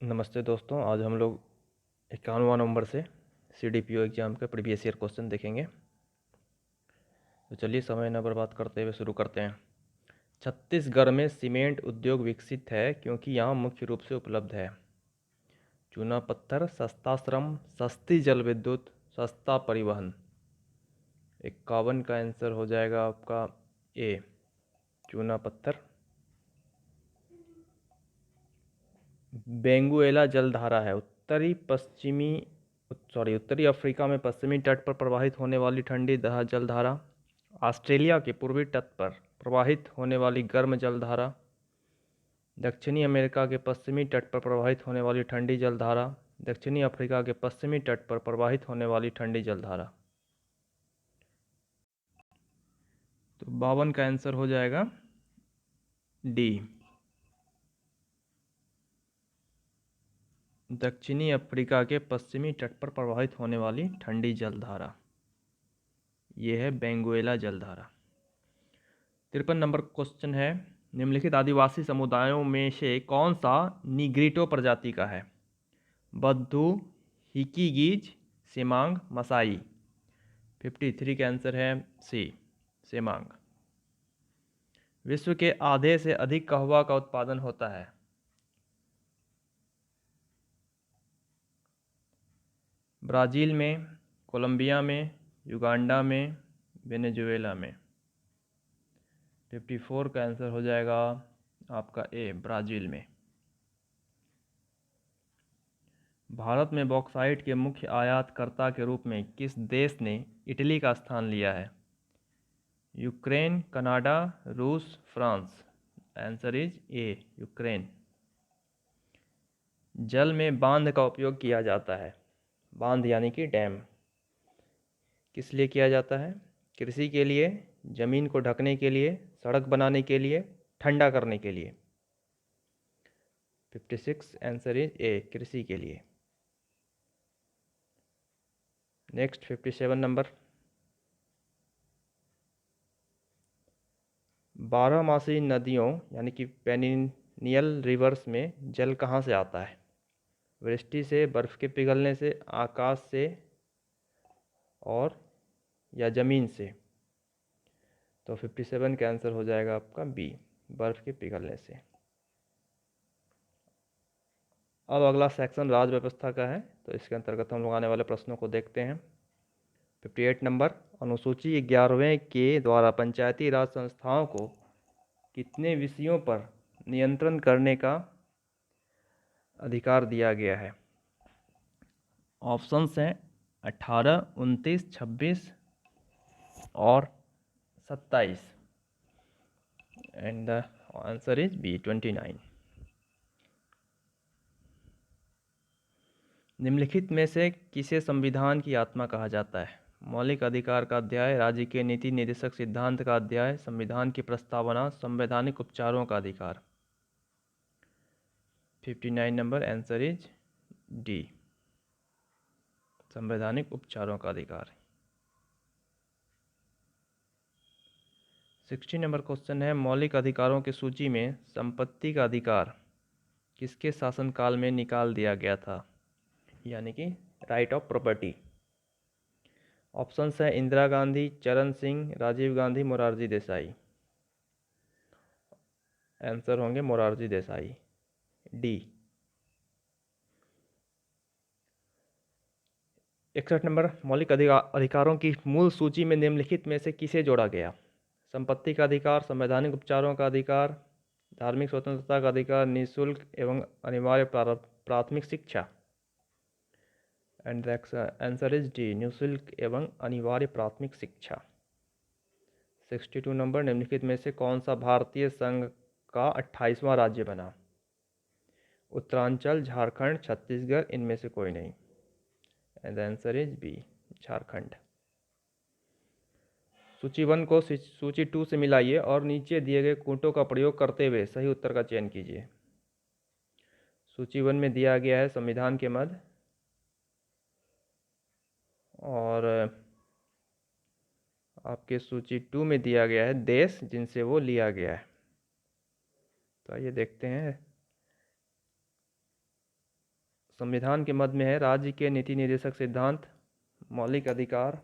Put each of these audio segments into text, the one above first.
नमस्ते दोस्तों, आज हम लोग 51वां नंबर से CDPO एग्ज़ाम का प्रीवियस ईयर क्वेश्चन देखेंगे। तो चलिए समय न बर्बाद करते हुए शुरू करते हैं। छत्तीसगढ़ में सीमेंट उद्योग विकसित है क्योंकि यहाँ मुख्य रूप से उपलब्ध है चूना पत्थर, सस्ता श्रम, सस्ती जल विद्युत, सस्ता परिवहन। 51 का आंसर हो जाएगा आपका ए, चूना पत्थर। वेनेजुएला जलधारा है उत्तरी अफ्रीका में पश्चिमी तट पर प्रवाहित होने वाली ठंडी जलधारा। ऑस्ट्रेलिया के पूर्वी तट पर प्रवाहित होने वाली गर्म जलधारा। दक्षिणी अमेरिका के पश्चिमी तट पर प्रवाहित होने वाली ठंडी जलधारा। दक्षिणी अफ्रीका के पश्चिमी तट पर प्रवाहित होने वाली ठंडी जलधारा। तो 52 का आंसर हो जाएगा डी, दक्षिणी अफ्रीका के पश्चिमी तट पर प्रवाहित होने वाली ठंडी जलधारा। यह है वेनेजुएला जलधारा। 53 नंबर क्वेश्चन है, निम्नलिखित आदिवासी समुदायों में से कौन सा निग्रिटो प्रजाति का है? बद्दू, हिकिगीज, सेमांग, मसाई। 53 का आंसर है सी, सेमांग। विश्व के आधे से अधिक कहवा का उत्पादन होता है? ब्राज़ील में, कोलंबिया में, युगांडा में, वेनेजुएला में। 54 का आंसर हो जाएगा आपका ए, ब्राज़ील में। भारत में बॉक्साइट के मुख्य आयातकर्ता के रूप में किस देश ने इटली का स्थान लिया है? यूक्रेन, कनाडा, रूस, France. Answer is a, Ukraine. जल में बांध का उपयोग किया जाता है। बांध यानी कि डैम किस लिए किया जाता है? कृषि के लिए, ज़मीन को ढकने के लिए, सड़क बनाने के लिए, ठंडा करने के लिए। 56 आंसर इज ए, कृषि के लिए। नेक्स्ट 57 नंबर, बारहमासी नदियों यानी कि पेनिनियल रिवर्स में जल कहाँ से आता है? वृष्टि से, बर्फ़ के पिघलने से, आकाश से और या ज़मीन से। तो 57 का आंसर हो जाएगा आपका बी, बर्फ़ के पिघलने से। अब अगला सेक्शन राज्य व्यवस्था का है, तो इसके अंतर्गत हम लोग आने वाले प्रश्नों को देखते हैं। 58 नंबर, अनुसूची 11वें के द्वारा पंचायती राज संस्थाओं को कितने विषयों पर नियंत्रण करने का अधिकार दिया गया है? ऑप्शंस हैं 18, 29, 26 और 27। And the answer is B, 29। निम्नलिखित में से किसे संविधान की आत्मा कहा जाता है? मौलिक अधिकार का अध्याय, राज्य के नीति निर्देशक सिद्धांत का अध्याय, संविधान की प्रस्तावना, संवैधानिक उपचारों का अधिकार। 59 नंबर आंसर इज डी, संवैधानिक उपचारों का अधिकार। 60 नंबर क्वेश्चन है, मौलिक अधिकारों की सूची में संपत्ति का अधिकार किसके शासनकाल में निकाल दिया गया था? यानी कि राइट ऑफ प्रॉपर्टी। ऑप्शंस है इंदिरा गांधी, चरण सिंह, राजीव गांधी, मोरारजी देसाई। आंसर होंगे मोरारजी देसाई, डी। 61 नंबर, मौलिक अधिकारों की मूल सूची में निम्नलिखित में से किसे जोड़ा गया? संपत्ति का अधिकार, संवैधानिक उपचारों का अधिकार, धार्मिक स्वतंत्रता का अधिकार, निःशुल्क एवं अनिवार्य प्राथमिक शिक्षा। एंड आंसर इज डी, निःशुल्क एवं अनिवार्य प्राथमिक शिक्षा। 62 नंबर, निम्नलिखित में से कौन सा भारतीय संघ का 28वां राज्य बना? उत्तरांचल, झारखंड, छत्तीसगढ़, इनमें से कोई नहीं। And answer is B, Jharkhand. सूची 1 को सूची 2 से मिलाइए और नीचे दिए गए कूटों का प्रयोग करते हुए सही उत्तर का चयन कीजिए। सूची 1 में दिया गया है संविधान के मद, और आपके सूची 2 में दिया गया है देश जिनसे वो लिया गया है। तो आइए देखते हैं। संविधान के मध्य में है राज्य के नीति निर्देशक सिद्धांत, मौलिक अधिकार,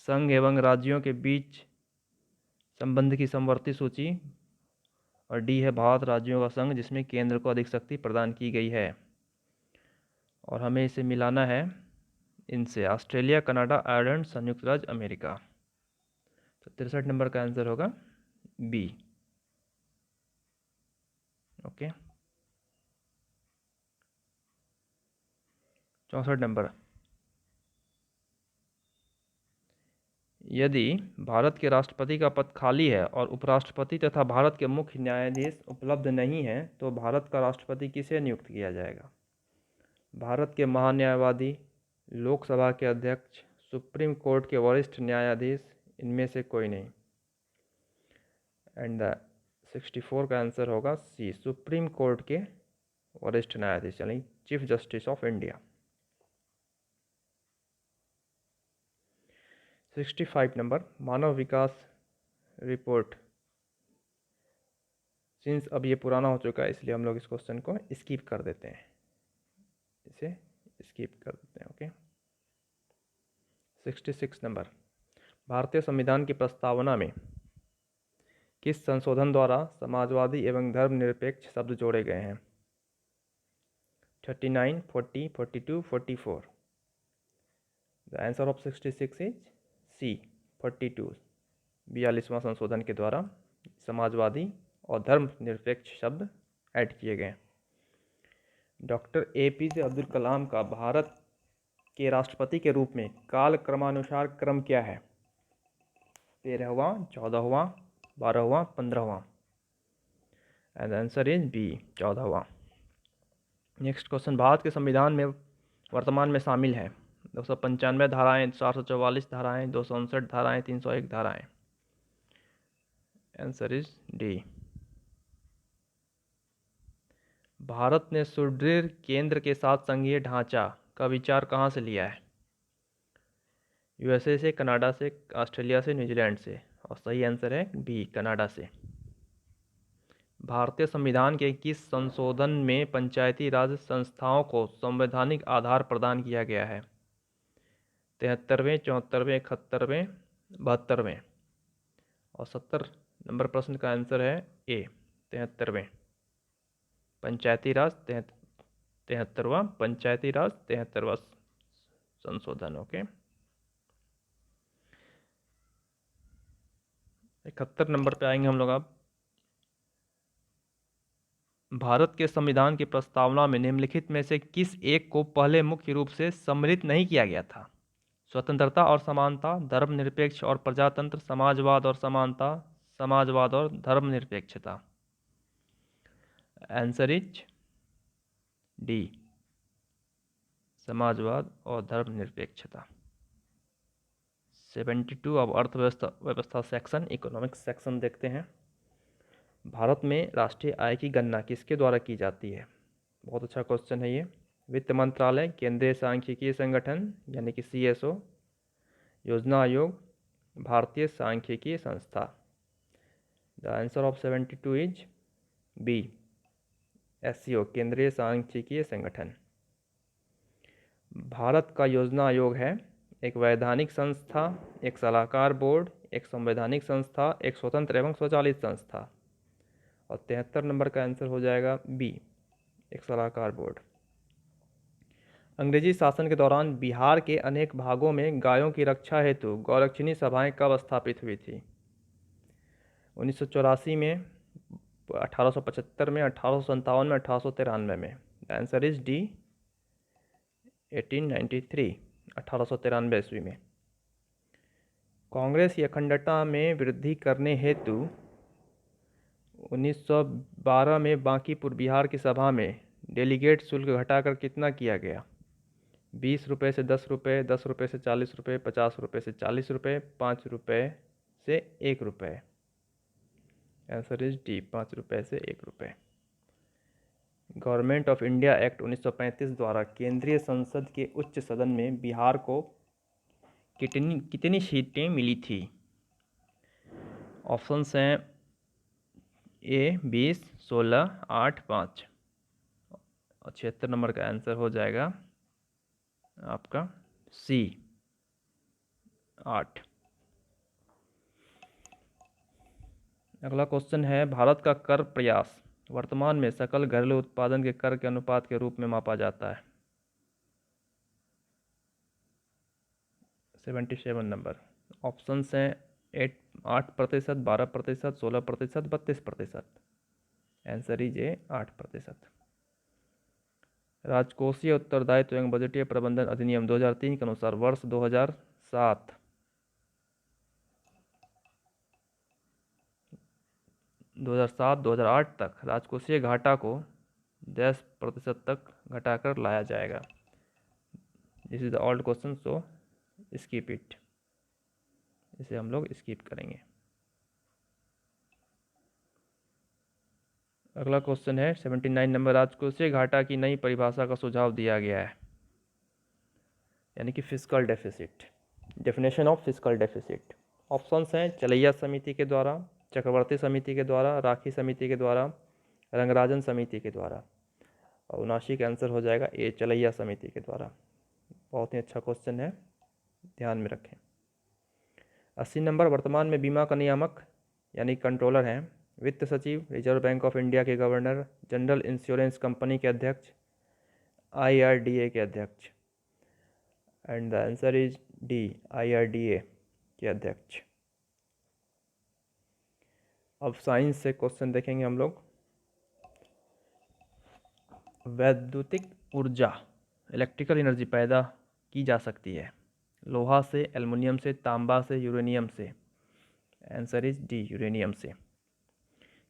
संघ एवं राज्यों के बीच संबंध की समवर्ती सूची, और डी है भारत राज्यों का संघ जिसमें केंद्र को अधिक शक्ति प्रदान की गई है। और हमें इसे मिलाना है इनसे, ऑस्ट्रेलिया, कनाडा, आयरलैंड, संयुक्त राज्य अमेरिका। तो 63 नंबर का आंसर होगा बी। ओके। 64 नंबर, यदि भारत के राष्ट्रपति का पद खाली है और उपराष्ट्रपति तथा भारत के मुख्य न्यायाधीश उपलब्ध नहीं हैं तो भारत का राष्ट्रपति किसे नियुक्त किया जाएगा? भारत के महान्यायवादी, लोकसभा के अध्यक्ष, सुप्रीम कोर्ट के वरिष्ठ न्यायाधीश, इनमें से कोई नहीं। एंड द 64 का आंसर होगा सी, सुप्रीम कोर्ट के वरिष्ठ न्यायाधीश यानी chief justice of India. 65 number, Manav Vikas report. Since अब ये पुराना हो चुका है इसलिए हम लोग इस क्वेश्चन को स्किप कर देते हैं, इसे स्किप कर देते हैं। ओके। 66 नंबर, भारतीय संविधान की प्रस्तावना में किस संशोधन द्वारा समाजवादी एवं धर्मनिरपेक्ष शब्द जोड़े गए हैं? 39, 40, 42, 44। The answer of 66 is C, 42। 42वां संशोधन के द्वारा समाजवादी और धर्मनिरपेक्ष शब्द ऐड किए गए। डॉक्टर APJ अब्दुल कलाम का भारत के राष्ट्रपति के रूप में काल क्रमानुसार क्रम क्या है? 13वां, 14वां, 12वां, 15वां। एंड आंसर इज बी, 14वां। नेक्स्ट क्वेश्चन, भारत के संविधान में वर्तमान में शामिल है 295 धाराएं, 444 धाराएं, 259 धाराएं, 301 धाराएं। Answer is D. भारत ने सुदृढ़ केंद्र के साथ संघीय ढांचा का विचार कहाँ से लिया है? USA से, कनाडा से, ऑस्ट्रेलिया से, न्यूजीलैंड से। और सही आंसर है बी, कनाडा से। भारतीय संविधान के किस संशोधन में पंचायती राज संस्थाओं को संवैधानिक आधार प्रदान किया गया है? 73वें, 74वें, 71वें, 72वें। और 70 नंबर प्रश्न का आंसर है ए, 73वें। पंचायती राज 73वां पंचायती राज 73वां संशोधन। ओके। 71 नंबर पे आएंगे हम लोग। अब भारत के संविधान की प्रस्तावना में निम्नलिखित में से किस एक को पहले मुख्य रूप से सम्मिलित नहीं किया गया था? स्वतंत्रता और समानता, धर्मनिरपेक्ष और प्रजातंत्र, समाजवाद और समानता, समाजवाद और धर्मनिरपेक्षता। आंसर इज डी, समाजवाद और धर्मनिरपेक्षता। 72। अब अर्थव्यवस्था सेक्शन, इकोनॉमिक्स सेक्शन देखते हैं। भारत में राष्ट्रीय आय की गणना किसके द्वारा की जाती है? बहुत अच्छा क्वेश्चन है ये। वित्त मंत्रालय, केंद्रीय सांख्यिकीय संगठन यानी कि CSO, योजना आयोग, भारतीय सांख्यिकीय संस्था। The answer of 72 is B, SCO, केंद्रीय सांख्यिकीय संगठन। भारत का योजना आयोग है एक वैधानिक संस्था, एक सलाहकार बोर्ड, एक संवैधानिक संस्था, एक स्वतंत्र एवं स्वचालित संस्था। और 73 नंबर का आंसर हो जाएगा बी, एक सलाहकार बोर्ड। अंग्रेजी शासन के दौरान बिहार के अनेक भागों में गायों की रक्षा हेतु गौरक्षिणी सभाएं कब स्थापित हुई थी? 1984 में, 1875 में, 1857 में, 1893 में। आंसर इज डी, 1893, 1893 ईस्वी में। कांग्रेस की अखंडता में वृद्धि करने हेतु 1912 में बांकीपुर बिहार की सभा में डेलीगेट शुल्क घटाकर कितना किया गया? 20 रुपये से 10 रुपये, 10 रुपये से 40 रुपये, 50 रुपये से 40 रुपये, 5 रुपये से 1 रुपये। आंसर इज डी, 5 रुपये से 1 रुपये। गवर्नमेंट ऑफ इंडिया एक्ट 1935 द्वारा केंद्रीय संसद के उच्च सदन में बिहार को कितनी सीटें मिली थी? ऑप्शंस हैं A 20, 16, 8, 5। और 76 नंबर का आंसर हो जाएगा आपका सी 8। अगला क्वेश्चन है, भारत का कर प्रयास वर्तमान में सकल घरेलू उत्पादन के कर के अनुपात के रूप में मापा जाता है। 77 नंबर। ऑप्शंस हैं 8%, 12%, 16%, 32%। Answer is a 8%। राजकोषीय उत्तरदायित्व एवं बजटीय प्रबंधन अधिनियम 2003 के अनुसार वर्ष 2007 2008 तक राजकोषीय घाटा को 10% तक घटाकर लाया जाएगा। This is the old question, so skip it, इसे हम लोग स्किप करेंगे। अगला क्वेश्चन है 79 नंबर। राजकोषीय घाटा की नई परिभाषा का सुझाव दिया गया है, यानी कि fiscal deficit. Definition of fiscal deficit. Options हैं चलैया समिति के द्वारा, चक्रवर्ती समिति के द्वारा, राखी समिति के द्वारा, रंगराजन समिति के द्वारा। और 79 का आंसर हो जाएगा ए चलैया समिति के द्वारा। बहुत ही अच्छा क्वेश्चन है, ध्यान में रखें। 80 नंबर। वर्तमान में बीमा का नियामक यानी कंट्रोलर हैं वित्त सचिव, रिजर्व बैंक ऑफ इंडिया के गवर्नर, जनरल इंश्योरेंस कंपनी के अध्यक्ष, IRDA के अध्यक्ष। And the answer is D IRDA के अध्यक्ष। अब साइंस से क्वेश्चन देखेंगे हम लोग। वैद्युतिक ऊर्जा इलेक्ट्रिकल एनर्जी पैदा की जा सकती है लोहा से, एल्युमिनियम से, तांबा से, यूरेनियम से। आंसर इज डी यूरेनियम से।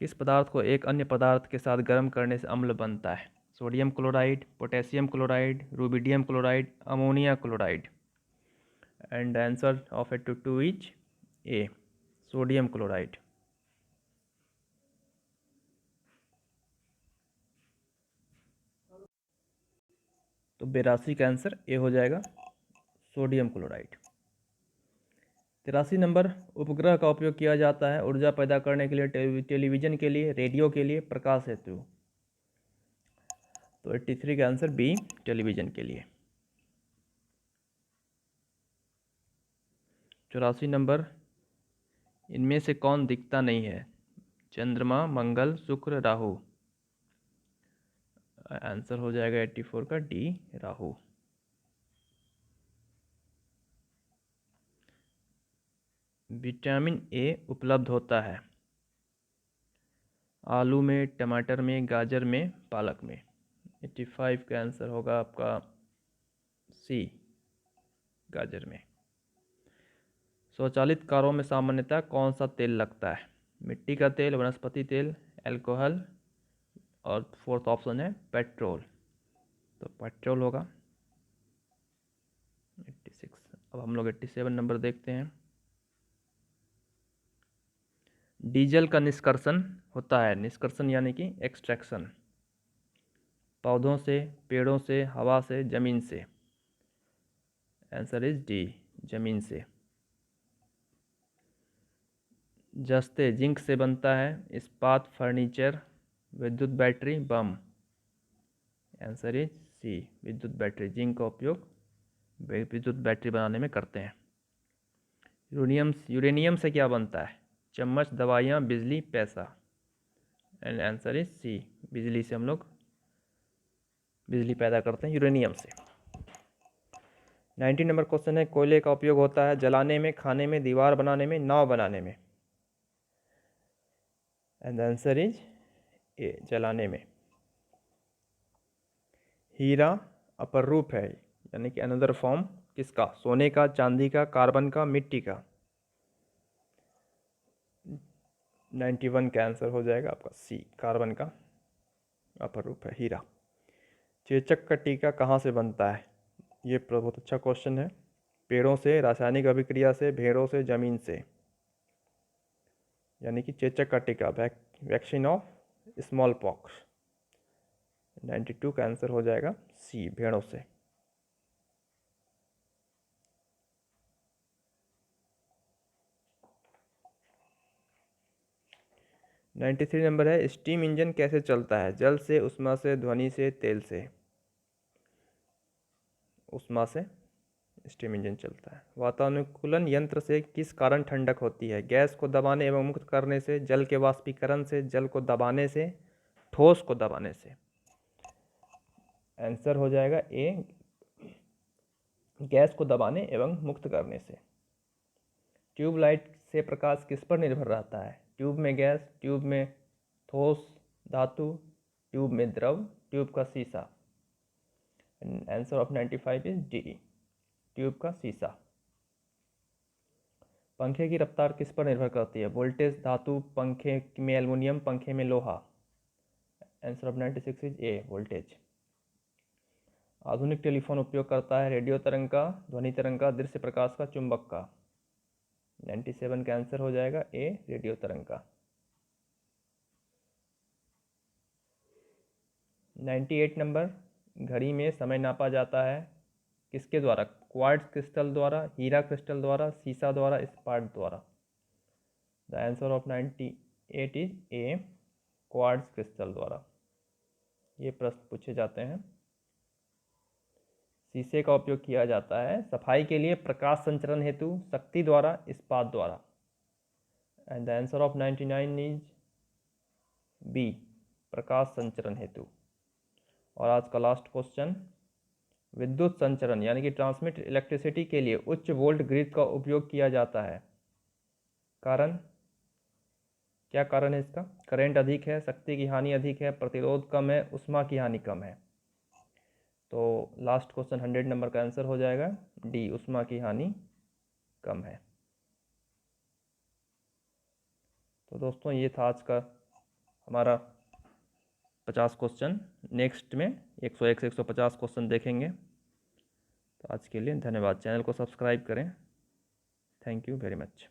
किस पदार्थ को एक अन्य पदार्थ के साथ गर्म करने से अम्ल बनता है? Sodium chloride, potassium chloride, rubidium chloride, ammonia chloride. And answer of it two is a sodium chloride. तो 82 का आंसर ए हो जाएगा सोडियम क्लोराइड। 83 नंबर। उपग्रह का उपयोग किया जाता है ऊर्जा पैदा करने के लिए टेलीविजन के लिए, रेडियो के लिए, प्रकाश हेतु। तो 83 का आंसर बी टेलीविजन के लिए। 84 नंबर। इनमें से कौन दिखता नहीं है? चंद्रमा, मंगल, शुक्र, राहु। आंसर हो जाएगा 84 का डी राहु। विटामिन ए उपलब्ध होता है आलू में, टमाटर में, गाजर में, पालक में। 85 का आंसर होगा आपका सी गाजर में। स्वचालित कारों में सामान्यतः कौन सा तेल लगता है? मिट्टी का तेल, वनस्पति तेल, अल्कोहल, और फोर्थ ऑप्शन है पेट्रोल। तो पेट्रोल होगा 86। अब हम लोग 87 नंबर देखते हैं। डीजल का निष्कर्षण होता है, निष्कर्षण यानी कि एक्सट्रैक्शन, पौधों से, पेड़ों से, हवा से, जमीन से। आंसर इज डी जमीन से। जस्ते जिंक से बनता है, इस्पात, फर्नीचर, विद्युत battery, bomb. Answer is C विद्युत बैटरी। जिंक का उपयोग विद्युत बैटरी बनाने में करते हैं। यूरेनियम से क्या बनता है? चम्मच, दवाइयाँ, बिजली, पैसा। एंड आंसर इज सी बिजली से हम लोग बिजली पैदा करते हैं यूरेनियम से। 90 नंबर क्वेश्चन है, कोयले का उपयोग होता है जलाने में, खाने में, दीवार बनाने में, नाव बनाने में। एंड आंसर इज ए जलाने में। हीरा अपर रूप है, यानी कि अनदर फॉर्म किसका? सोने का, चांदी का, कार्बन का, मिट्टी का। 91 का आंसर हो जाएगा आपका सी कार्बन का अपर रूप है हीरा। चेचक का टीका कहाँ से बनता है? ये बहुत अच्छा क्वेश्चन है। पेड़ों से, रासायनिक अभिक्रिया से, भेड़ों से, जमीन से। यानी कि चेचक का टीका वैक्सीन ऑफ स्मॉल पॉक्स। 92 का आंसर हो जाएगा सी भेड़ों से। 93 नंबर है, स्टीम इंजन कैसे चलता है? जल से, उष्मा से, ध्वनि से, तेल से? उष्मा से स्टीम इंजन चलता है। वातानुकूलन यंत्र से किस कारण ठंडक होती है? गैस को दबाने एवं मुक्त करने से, जल के वाष्पीकरण से, जल को दबाने से, ठोस को दबाने से? आंसर हो जाएगा ए, गैस को दबाने एवं मुक्त करने से। ट्यूबलाइट से प्रकाश किस पर निर्भर रहता है? ट्यूब में गैस, ट्यूब में ठोस धातु, ट्यूब में द्रव, ट्यूब का शीशा? Answer of 95 is D, tube का शीशा। पंखे की रफ्तार किस पर निर्भर करती है? वोल्टेज, धातु, पंखे में एल्युमिनियम, पंखे में लोहा? Answer of 96 is a, voltage. आधुनिक टेलीफोन उपयोग करता है रेडियो तरंग का, ध्वनि तरंग का, दृश्य प्रकाश का, चुंबक का? 97 का आंसर हो जाएगा ए, रेडियो तरंग का। 98 नंबर, घड़ी में समय नापा जाता है किसके द्वारा? क्वार्ट्ज क्रिस्टल द्वारा, हीरा क्रिस्टल द्वारा, सीसा द्वारा, इस्पात द्वारा? The answer of 98 is a, quartz crystal द्वारा। ये प्रश्न पूछे जाते हैं। शीशे का उपयोग किया जाता है सफाई के लिए, प्रकाश संचरण हेतु, शक्ति द्वारा, इस्पात द्वारा? And the answer of 99 is B, प्रकाश संचरण हेतु। और आज का लास्ट क्वेश्चन, विद्युत संचरण यानी कि ट्रांसमिट इलेक्ट्रिसिटी के लिए उच्च वोल्ट ग्रिड का उपयोग किया जाता है। कारण, क्या कारण है इसका? करंट अधिक है, शक्ति की हानि अधिक है, प्रतिरोध कम है, उष्मा की हानि कम है? तो लास्ट क्वेश्चन 100 नंबर का आंसर हो जाएगा डी, उष्मा की हानि कम है। तो दोस्तों ये था आज का हमारा 50 क्वेश्चन। नेक्स्ट में 101 से 150 क्वेश्चन देखेंगे। तो आज के लिए धन्यवाद। चैनल को सब्सक्राइब करें। Thank you very much.